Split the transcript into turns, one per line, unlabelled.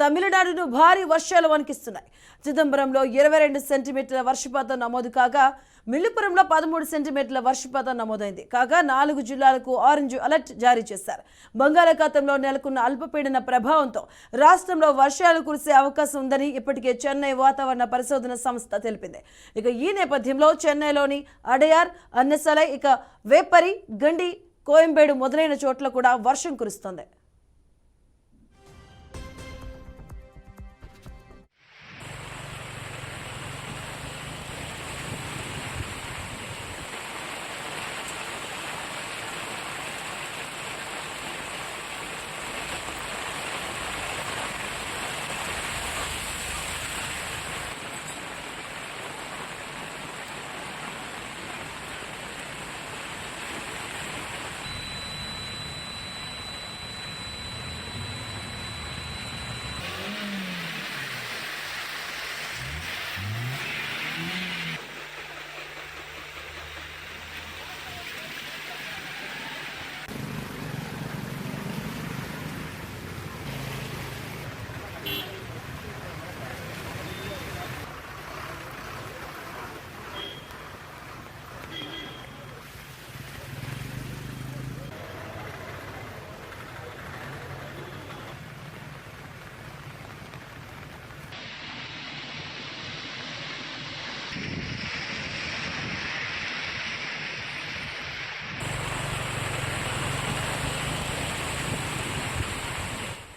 తమిళనాడును భారీ వర్షాలు వణికిస్తున్నాయి. చిదంబరంలో 22 సెంటీమీటర్ల వర్షపాతం నమోదు కాగా మిల్లుపురంలో 13 సెంటీమీటర్ల వర్షపాతం నమోదైంది. కాగా 4 జిల్లాలకు ఆరెంజ్ అలర్ట్ జారీ చేశారు. బంగాళాఖాతంలో నెలకొన్న అల్పపీడన ప్రభావంతో రాష్ట్రంలో వర్షాలు కురిసే అవకాశం ఉందని ఇప్పటికే చెన్నై వాతావరణ పరిశోధన సంస్థ తెలిపింది. ఇక ఈ నేపథ్యంలో చెన్నైలోని అడయార్, అన్నసలై, ఇక వేపరి, గండి, కోయంబేడు మొదలైన చోట్ల కూడా వర్షం కురుస్తోంది.